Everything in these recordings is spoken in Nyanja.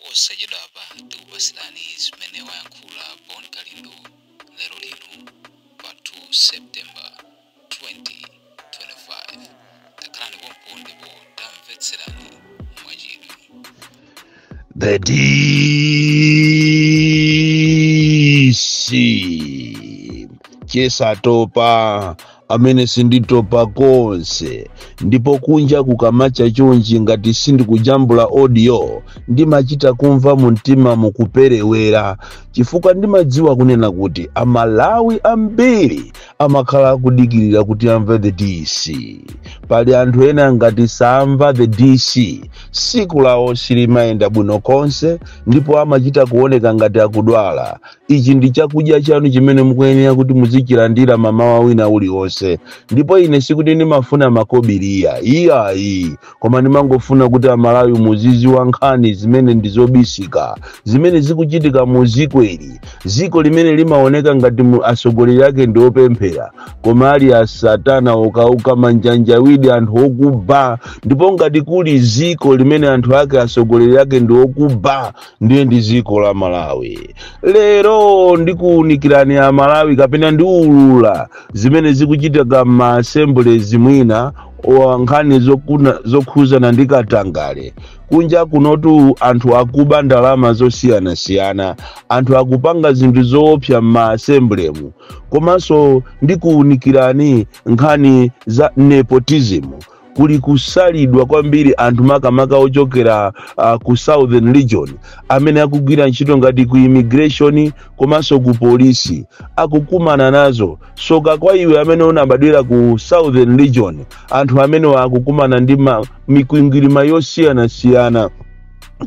posachedwapa tikupatsirani zimene wayankhula Bon Kalindo lero lino pa 2 September 2025. Takhalani pompo ndipo tamvetserani mwachidwi. The DC chesatopa amene sinditopa konse ndipo kunja kukamacha chonchi ngati sindikujambula audio ndimachita kumva mumtima mukuperewera chifukwa ndimadziwa kunena kuti amalawi ambiri amakhala kudikirira kuti amve the DC. Pali anthu ena ngati samva the DC siku lawo silimayenda bwino konse ndipo amachita kuoneka ngati akudwala. Ichi ndi chakudya chanu chimene mukuyenera kuti muzichilandira mamawa wina uliwonse. Ndipo ine sikuti ndimafuna makobiriya iyayi, koma ndimangofuna kuti amalawi muziziwa nkhani zimene ndizobisika, zimene zikuchitika mu ziko ili, ziko limene limaoneka ngati atsogoleri ake ndi opemphera koma ali asatana okauka manjanjawidi anthu okuba. Ndipo ngati kuli ziko limene anthu ake atsogoleri ake ndi okuba, ndiye ndi ziko la Malawi. Lero ndikuunikirani amalawi kapena ndiulula zimene zikuchitika ma assemblies mwina nkhani zokhuzana ndi Katangale. Kunja kunotu anthu akuba ndalama zosiyana-siyana, anthu akupanga zinthu zoopsa ma assemblemu. Komanso ndikuunikirani nkhani za nepotism. Kuli kusalidwa kwambiri anthu makamaka ochokera ku Southern Region amene akugwira ntchito ngati ku immigration komanso ku polisi akukumana nazo. Soka kwa iwe amene unabadwera ku Southern Region, anthu amene akukumana ndi mikwingwirima yosiyana-siyana.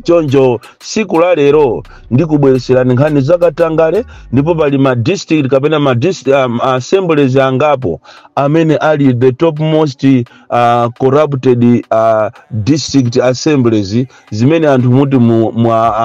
Choncho siku la lero ndikubwereserani nkhani za Katangale, ndipo pali ma district kapena ma assemblies angapo amene ali the topmost corrupted district assemblies zimene anthu muti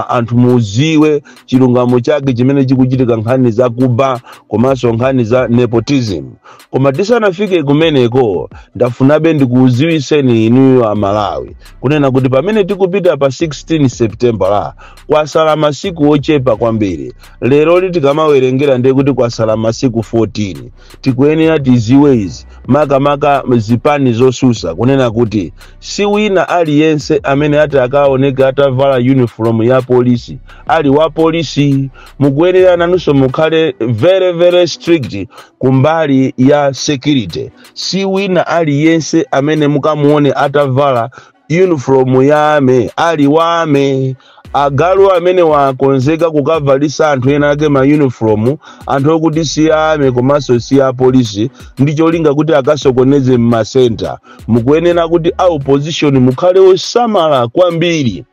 anthu muziwe chilungamo chake chimene chikuchitika nkhani za kuba komanso nkhani za nepotism. Koma tisanafike kumeneko ndafunabe ndikuziwiseni inuyo amalawi kunena kuti pamene tikupita pa 16 September kwasala masiku ochepa kwambiri. Lero tikamawerengera ndiye kuti kwasala masiku 14. Tikuyenera tiziwe izi makamaka zipani zosusa kunena kuti si wina aliyense amene akaoneka atavala uniform ya polisi ali wa polisi. Mukuyenera nanunso mukhale very strict kumbali ya security. Si wina aliyense amene mukamuone atavala uniform yame ali wame. Agalu amene wakonzeka kukavalisa anthu ena ake ma uniform, anthu okuti siyame komanso siya polisi, ndicho linga kuti akasokoneze mma center. Mukuyenera kuti opposition mukhale osamala kwambiri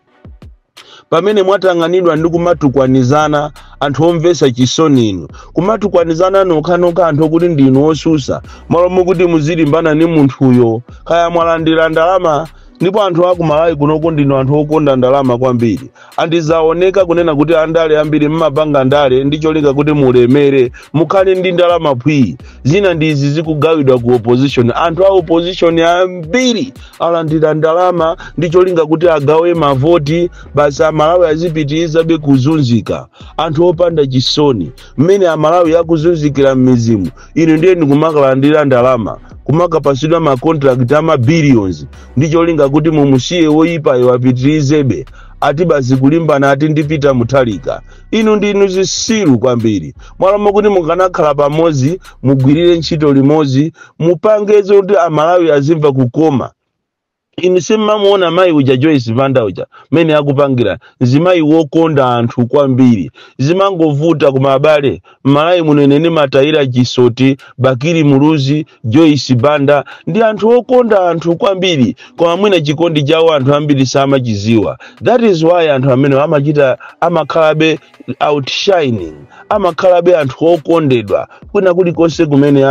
pamene mwatang'anidwa ndi kumatukwanizana anthu omvesa chisoni inu. Kumatukwanizana nokha anthu okuti ndinu osusa malo mokuti muzilimbana ni munthuyo kaya mwalandira ndalama. Ndipo anthu akumalawi kunoko ndinu anthu okonda ndalama kwambiri. Andizaoneka kunena kuti andale ambiri mmapanga ndale ndicho linga kuti mulemere mukhale ndi ndalama pwi. Zina ndizi zikugawidwa ku opposition. Anthu a opposition ambiri alandira ndalama ndicho linga kuti agawe mavoti basi amalawi azipitiriza be kuzunzika. Anthu opanda chisoni mmene amalawi akuzunzikira m'mizimu. Ine ndiye ndikumakalandira ndalama kumakapasidwa ma contract ama billions ndicho linga kuti mumusiye woyipa iwapitirizebe ati basi kulimbana ati ndipita mutalika. Inu ndinu zisiru kwambiri. Mwalomo kuti mukanakhala pamozi mugwirire ntchito limodzi mupangezo kuti amalawi azimva kukoma. Inu simamuona mayi uja Joyce Banda uja mene akupangira zimayi wokonda anthu kwambiri. Zimangovuta kumabale malawi muneneni Matayira Chisoti, Bakiri Muluzi, Joyce Banda ndi anthu okonda anthu kwambiri koma mwina chikondi chawo anthu ambiri samachiziwa. That is why anthu amene amachita amakhalabe outshining, amakhalabe anthu okondedwa kuna kulikonse kumene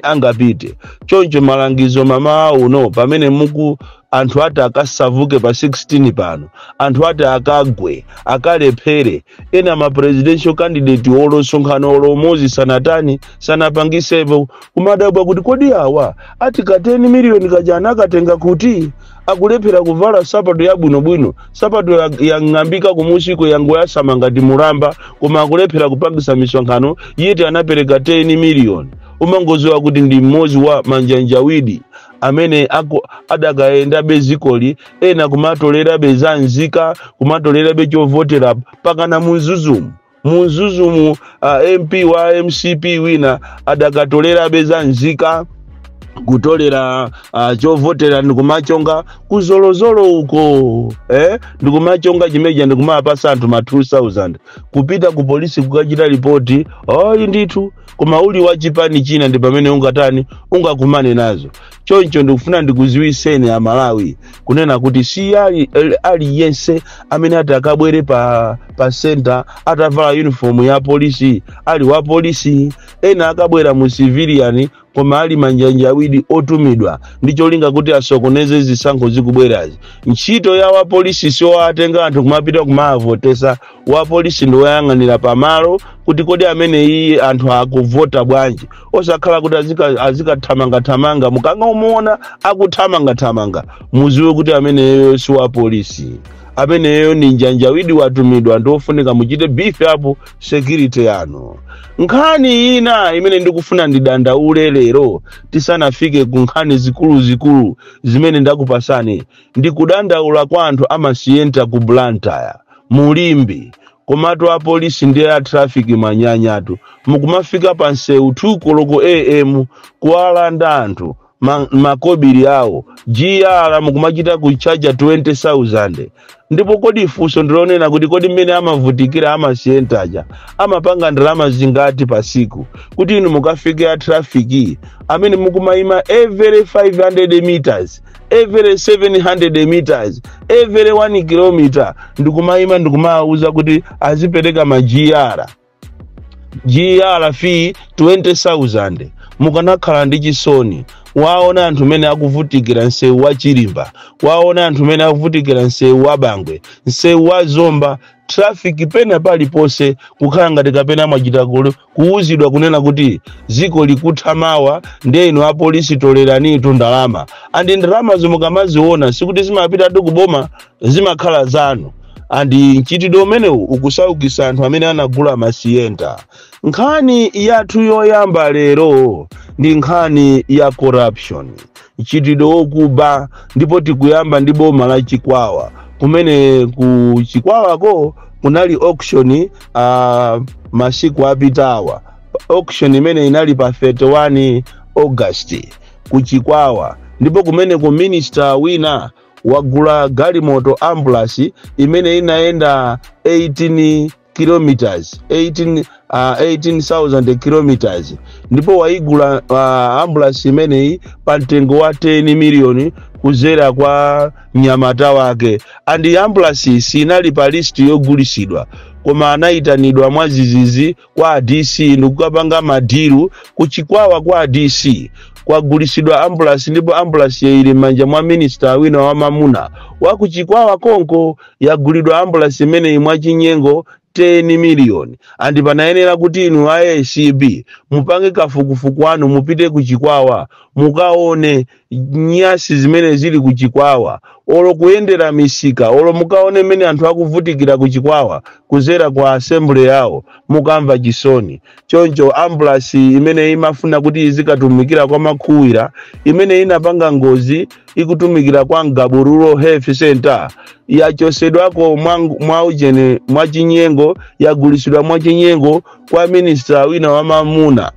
angapite. Choncho malangizo mama uno pamene muku anthu ati akasavuke pa 16 pano, anthu ati akagwe akalephere ena ma presidential candidate olosonkhana olomozi sanatani sanapangisepo kumadabwa kuti kodi awa ati ka 10 million kajana akatenga kuti akulephera kuvala sapato yabwinobwino, sapato yang'ambika kumusiko yango yasama ngati mulamba, koma akulephera kupangisa misonkhano yeti anapereka 10 million. Umangoziwa kuti ndi mmodzi wa manjanjawidi amene adakaenda bezikoli ena kumatolera bezanzika, kumatolera bechovotera pakana munzuzumu MP wa MCP wina adakatolera bezanzika kutolera chovotera ndikumachonga kuzolozolo uko ndikumachonga chimeja ndikumapasa anthu ma 2000 kupita ku polisi kukachita ripoti ndithu koma uli wachipani china ndi pamene ungakumane nazo. Choncho ndikufuna ndikuziwiseni a Malawi kunena kuti si aliyense amene atakabwere pa center atavala uniform ya polisi ali wa polisi, ena akabwera mu civilian koma ali manjanjawidi otumidwa ndicho linga kuti asokoneze zisankho zikubwerazi. Ntchito ya wa polisi sio atenga anthu kumapita kumavotesa, wa polisi ndo yang'anira pamalo kuti kodi amene iyi anthu akuvota bwanji, osakhala kuti azikathamanga mukanga umuona akuthamanga muziwe kuti ameneyo si wa polisi, ameneyo ni njanjawidi watumidwa ndofunika muchite beef hapo security yanu. Nkhani ina imene ndikufuna ndidandaule lero tisanafike ku nkhani zikulu zimene ndakupasani, ndikudandaula kwa anthu amasiyenta ku Blantyre Mulimbi komatu a polisi ndi ya traffic manyanyatu mukumafika pa nseu 2 koloko AM kuwalanda anthu makobiri awo GR mukumachita kuchaja 20,000. Ndipo kodi ifunso ndilonena kuti kodi mmene amavutikira amasiyentaja amapanga ndalama zingati pasiku kuti inu mukafike ya traffic amene mukumayima every 500 meters, every 700 meters, every 1 kilometer ndikumayima ndikumauza kuti azipereka ma GR fee 20,000. Mukanakhala ndi chisoni waona anthu mene akuvutikira nseu wa Chilimba, waona anthu mene akuvutikira nseu wa Bangwe, nseu wa Zomba, traffic pena pali pose kukhala ngati kapena mwachita kuuzidwa kunena kuti ziko likuthamawa ndeno a polisi tolerani ndalama. Andi ndalama zimukamaziona sikuti zimapita kuboma, zimakhala zanu. Andi nchitidwe umenewu ukusaukisa anthu amene anagula masiyenta. Nkhani yathu yoyamba lero ndi nkhani ya corruption, nchitidwe wokuba, ndipo tikuyamba ndi boma la Chikwawa kumene ku Chikwawako kunali auction masiku apitawa. Auction imene inali pa 31 August ku Chikwawa, ndipo kumene ku minister wina wagula galimoto ambulance imene inaenda 18 kilometers 18,000 kilometers, ndipo waigula ambulance imene pa mtengo wa 10 million kuzera kwa mnyamata wake. Andi ambulance sinali pa list yogulisidwa koma anaitanidwa mwazizizi kwa DC ndikukapanga madiru ku Chikwawa kwa DC kwagulisidwa ambulance, ndipo ambulance ili manja mwa minister wina wa mamuna wa ku Chikwawa konko yagulidwa ambulance imene mwachinyengo 10 million. Andi panayenera kuti inu ACB mupange kafukufuku anu mupite ku Chikwawa mukaone nyasi zimene zili ku Chikwawa, olo kuyendera misika, olo mukaone mene anthu akuvutikira ku Chikwawa kuzera kwa assembly yawo mukamva chisoni. Choncho ambulance imene imafuna kuti izikatumikira kwa makhuwira imene inapanga ngozi ikutumikira kwa Ngaburulo Health Center yachosedwako mwaujene mwachinyengo, yagulisidwa mwachinyengo kwa minister wina wa mamuna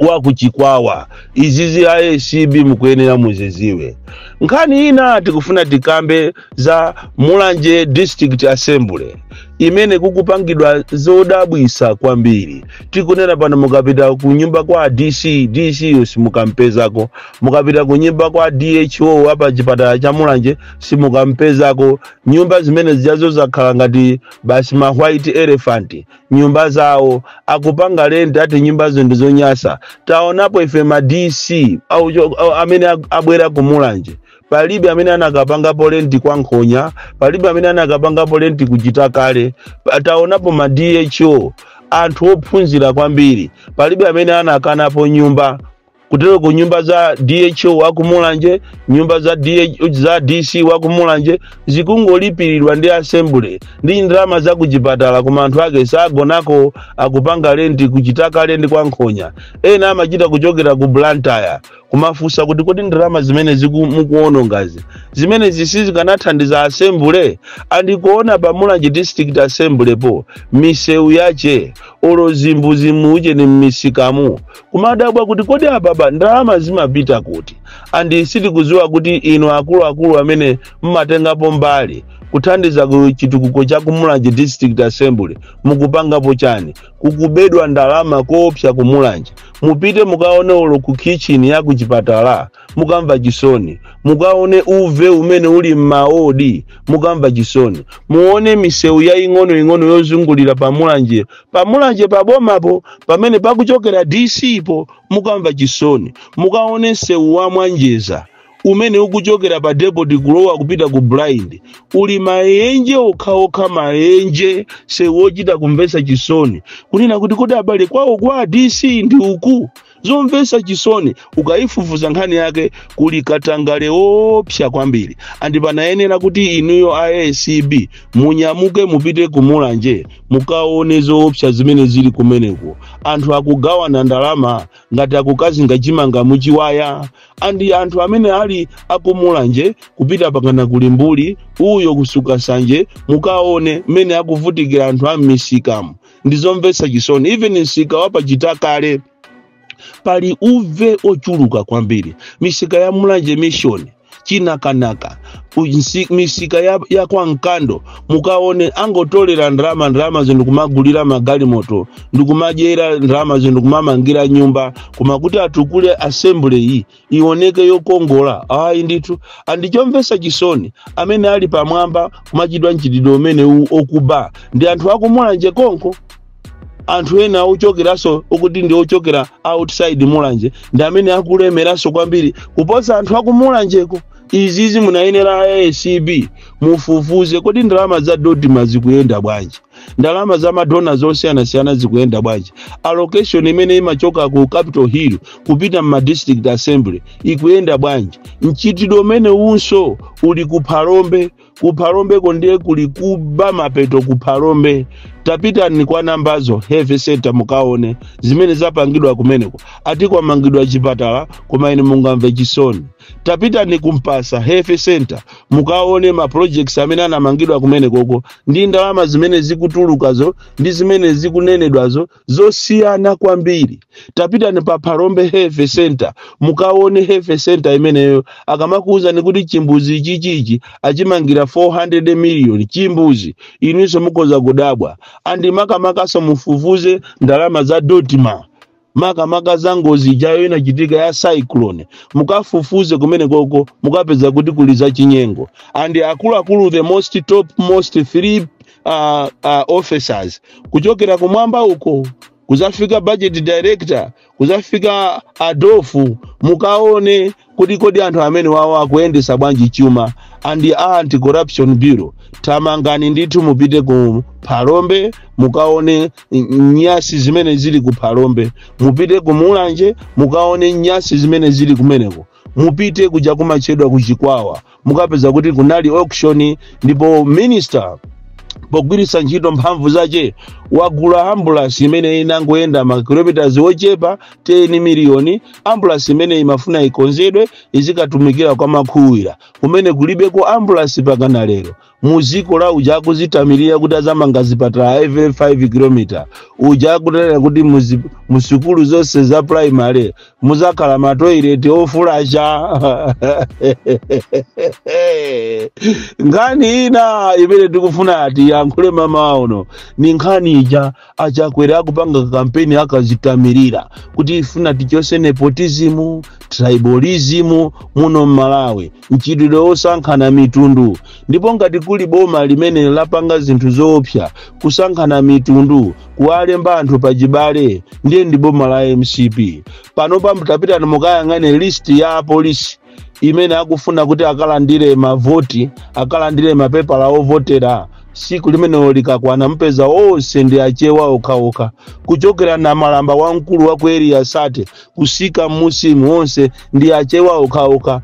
wa ku Chikwawa. Izizi ACB mukuyenera muziziwe. Nkhani ina tikufuna tikambe za Mulanje District Assembly imene kukupangidwa zodabwisa kwambiri. Tikunena pano mukapita ku nyumba kwa DC simukampezako, mukapita ku nyumba kwa DHO hapa chipatala cha Mulanje simukampezako. Nyumba zimene zijazo zakhala ngati basi ma white elephant nyumba zawo, akupanga rent ati nyumba ndizonyasa. Taonapo ife ma DC au amene abwera ku Mulanje palibe amene anakapanga polenti kwa Nkhonya, palibe amene anakapanga polenti kuchita kale. Taonapo ma DHO anthu ophunzira kwambiri, palibe amene anakanapo nyumba kutero ku nyumba za DHO wakumulanje, nyumba za DC wakumulanje zikungolipirirwa ndi assembly ndi ndalama za kuchipatala kuma anthu ake sagonako akupanga rendi kuchitaka rendi kwa nkhonya ena amachita kuchokera ku Blantyre kumafusa kuti kodi ndalama zimene mukuonongazi zimene zisizikanathandiza assembly andikuona pamulanje district assembly po misewu yache olo zimbuzimuje ni mmisikamu kumadabwa kuti kodi ababa ndalama zimapita kuti andi sitikuziwa kuti ino akulu amene mmatengapo mbali kuthandiza ku chitukuko cha kumulanje district assembly mukupangapo chani kukubedwa ndalama koopsa kumulanje mupite mukaone olo ku kitchen ya kuchipatala mukamva chisoni mukaone uve umene uli m'maodi mukamva chisoni muone misewu ya ing'ono yozungulira pamulanje pabomapo pamene pakuchokera DC po mukamva chisoni mukaone sewu wa Mwanjeza umene ukuchokera pa depot kulowa kupita ku Blind uli maenje okhaokha maenje sewochita kumvesa chisoni kunena kuti kodi abale kwawo kwa DC ndi uku zomvesa chisoni ukaifufuza nkhani yake kuli katangale opsa kwambiri andi panayenera kuti inuyo ASCB munyamuke mupite kumulanje mukaone zoopsa zimene zili kumeneko anthu akugawana ndalama ngati akukazinga chimanga muchiwaya andi anthu amene ali akumulanje kupita pakana kulimbuli uyo kusuka sanje mukaone mene akuvutikira anthu ammisikamu ndizomvesa chisoni even nsika wapa chitakale pali uve ochuluka kwambiri misika ya mulanje mission chinakanaka misika ya kwa Nkando mukaone angotolera ndalama zinu kumagulira magali moto ndikumajera ndalama zinu kumamangira nyumba kumakuti atukule assembly iyi ioneke yokongola ayi nditu andichomvesa chisoni amene ali pamwamba kumachidwa nchitidwe umene okuba ndi anthu akumulanje konko anthu ena ochokeraso okuti ndi ochokera outside mulanje ndi amene akulemeraso kwambiri kuposa anthu akumulanjeko izizi munayenera ASCB mufufuze kodi ndalama za dodima zikuyenda bwanji ndalama za madona zosiyana zikuyenda bwanji allocation imene imachoka ku Capitol Hill kupita mu district assembly ikuyenda bwanji nchitidwe umene unso uli kuphalombe kondiye kuli kuba mapeto kuphalombe tapita ni kwa nambazo health center mukaone zimene zapangidwa kumeneko ati kwa mangidwa chipatala koma ine mungamve chisoni tapita ni kumpasa health center mukaone ma projects amene anamangidwa kumeneko ndi ndalama zimene zikutulukazo ndi zimene zikunenedwazo zosiyana kwambiri tapita ni pa Phalombe health center mukaone health center imeneyo akamakuuza ni kuti chimbuzi chichichi achimangira 400 million chimbuzi inunso mukoza kudabwa andi makamakaso mufufuze ndalama za dotima makamaka za ngozi jayo inachitika ya cyclone mukafufuze kumene koko mukapeza kuti kuliza chinyengo andi akulu the most 3 officers kuchokera kumwamba uko kuzafika budget director kuzafika adofu mukaone kuti kodi anthu amene wawo akuendesa bwanji chuma andi anti-corruption bureau tamangani ndithu mupite ku Phalombe mukaone nyasi zimene zili ku Phalombe mupite ku mulanje mukaone nyasi zimene zili kumeneko mupite kuja kumachedwa kuchikwawa mukapeza kuti kunali auction ndipo minister pogwirisa ntchito mphamvu zache wagula ambulance imene inangoyenda makilometers ochepa 10 miliyoni ambulance imene imafuna ikonzedwe izikatumikira kwa makhuwira kumene kulibeko ambulance pakana lero muziko la uja kuzitamirira kuti azamanga zipatala every 5 km uja kutera kuti musukulu zonse za primary muzakhala ma toilet ofulasha ngani ina imene tikufuna ati yankhule mama ono ni nkhani ija achakwera akupanga kampeni akazitamirira kuti ifuna tichose nepotism tribalism muno Malawi nchitidwe osankhana mitundu ndipo ngati kuli boma limene lapanga zinthu zoopsa kusankhana mitundu kuwalemba anthu pachibale ndiye ndi boma la MCP pano pamutapita nomukayang'ane list ya polisi imene akufuna kuti akalandire mavoti akalandire mapepala ovotera siku limene likakwana mpeza onse ndi achewa okhaokha kuchokera na malamba wamkulu wa ku area sate kusika musimu onse ndi achewa okhaokha.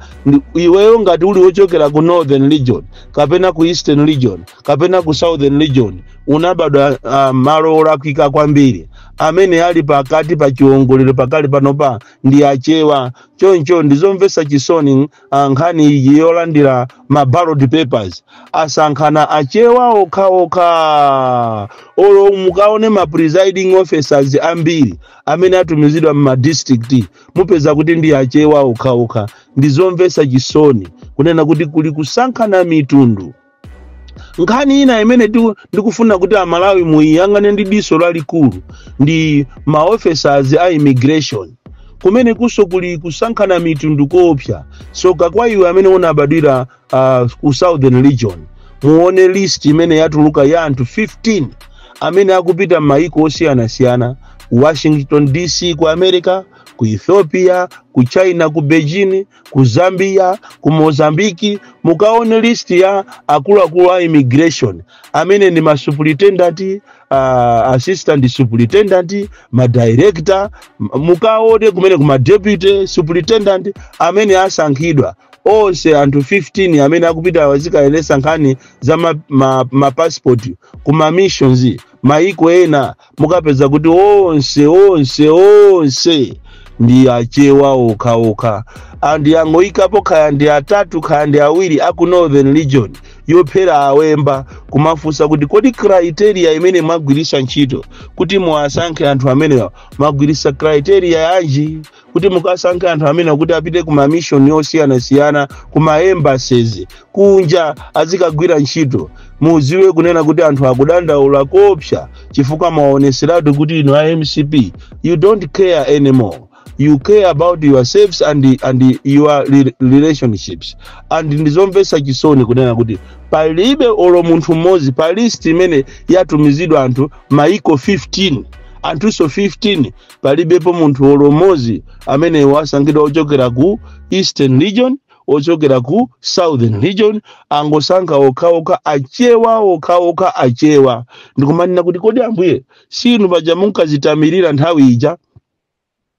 Iweyo ngati uli wochokera ku northern region kapena ku eastern region kapena ku southern region unabadwa malo olakwika kwambiri amene ali pakati pa chiwongolero pakali panopa ndi achewa. Choncho ndizomvetsa chisoni nkhani iyi yolandira ma ballot papers asankhana achewa okhaokha. Olo mukaone ma presiding officers ambiri amene atumizidwa mu district mupeza kuti ndi achewa okhaokha. Ndizomvetsa chisoni kunena kuti kuli kusankhana mitundu. Nkhani ina imene ndikufuna kuti amalawi muyang'ane ndi diso lalikulu ndi ma officers a immigration kumene kuso kuli kusankhana mitundu koopsa. So kwa iwe amene unabadwira ku southern region muone list imene yatuluka ya anthu 15 amene akupita m'mayiko osiyanasiyana, Washington DC ku America, ku Ethiopia, ku China, ku Beijing, ku Zambia, ku Mozambique. Mukaone list ya akulu a immigration amene ni ma superintendent, assistant superintendent, ma director. Mukaone kumene kuma deputy superintendent amene asankhidwa onse anthu 15 amene akupita wazikaelesa nkhani za ma passport kuma missions maiko ena. Mukapeza kuti onse ndi achewa okhaokha. Andi angoikapo khaya ndi atatu khaya ndi awiri aku northern region yophera awemba kumafusa kuti kodi criteria imene mwagwirisa ntchito kuti muwasankhe anthu amene mwagwirisa criteria yanji kuti mukasankhe anthu amene kuti apite kuma mission yosiyanasiyana kuma embassies kunja azikagwira ntchito. Muziwe kunena kuti anthu akudandaula koopsa chifukwa maoneseratu kuti ino MCP you don't care anymore. You care about yourselves and your relationships. And ndizomvetsa chisoni kunena kuti palibe olo munthu mmodzi pa list imene yatumizidwa anthu maiko 15 anthuso 15 palibepo munthu olo mmodzi amene wasankhidwa ochokera ku eastern region ochokera ku southern region. Angosankha okhaokha achewa. Ndikumanena kuti kodi ambuye sinu paja munkazitamirira nthawi ija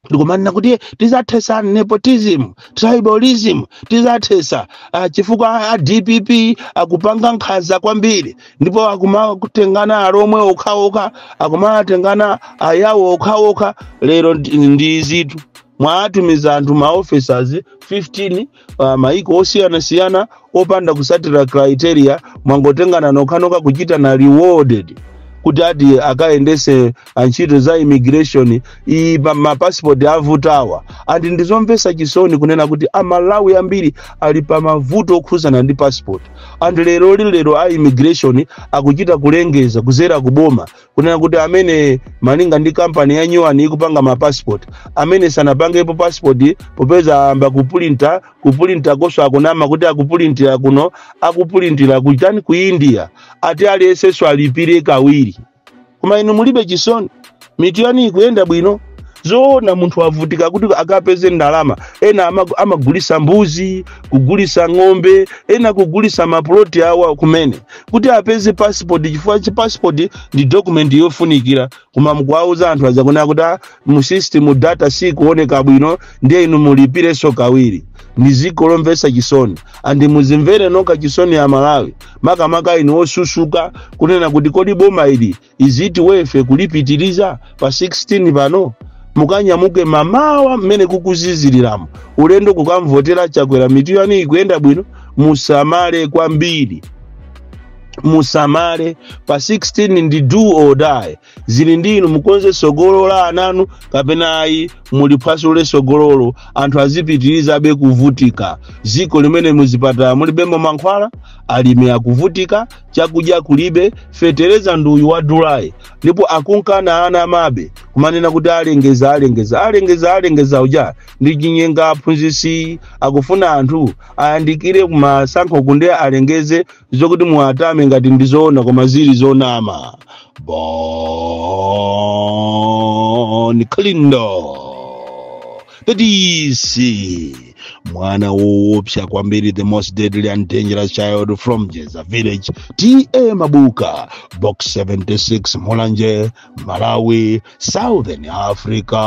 ndikumanena kuti tizathesa nepotism, tribalism, tizathesa chifukwa DPP akupanga nkhanza kwambiri ndipo akumatengana alomwe okhaokha akumatengana ayawo okhaokha. Lero ndi zitu mwatumiza anthu ma officers 15 maiko osiyanasiyana opanda kusatira criteria mwangotengana nokhanoka kuchita na rewarded kuti ati akaendese ntchito za immigration ma passport avutawa. Andi ndizomvetsa chisoni kunena kuti amalawi ambiri ali pa mavuto okhuzana ndi passport. Andi lero a immigration akuchita kulengeza kuzera kuboma kunena kuti amene malinga ndi company ya nyuwani ikupanga ma passport amene sanapangepo passport popeza amba kupulintira koso akunama kuti akupulintira kuno akupulintira kuchani ku India ati aliyeseso alipire kawiri. Koma inu mulibe chisoni mitu yani ikuyenda bwino zoona munthu avutika kuti akapeze ndalama. Ena amagulisa mbuzi, kugulisa ng'ombe, ena kugulisa maploti awa kumene kuti apeze passport chifukwa chi passport ndi document yofunikira. Koma mkwauza anthu azakunena kuti mu system data si kuoneka bwino ndiye inu mulipire so kawiri. Niziko lomvetsa chisoni andi muzimvere noka chisoni ya Malawi makamaka inu osusuka kunena kuti kodi boma ili iziti wefe kulipitiriza pa 16 pano mukanyamuke mamawa mmene kukuziziriramu ulendo kukamvotera chakwera mitu yani ikuyenda bwino. Musamale kwambiri, musamale pa 16 ndi do or die. Zili ndinu mukonze sogolola ananu kapena ayi mulipasule sogololo anthu azipitiriza abe kuvutika. Ziko limene muzipata mulibemo mankhwala alime akuvutika, chakudya kulibe, fetereza nduyu wa dulai ndipo akunkana ana mabe kumanena kuti alengeza uja ndi jinyenga aphunzisi akufuna anthu ayandikire kumasankho kunde alengeze zokuti muatame ngati ndizoona koma zili zonama. Bon Kalindo the DC mwana woopsa kwambiri, the most deadly and dangerous child from Jeza village, T.A. Mabuka, box 76, Mulanje, Malawi, Southern Africa.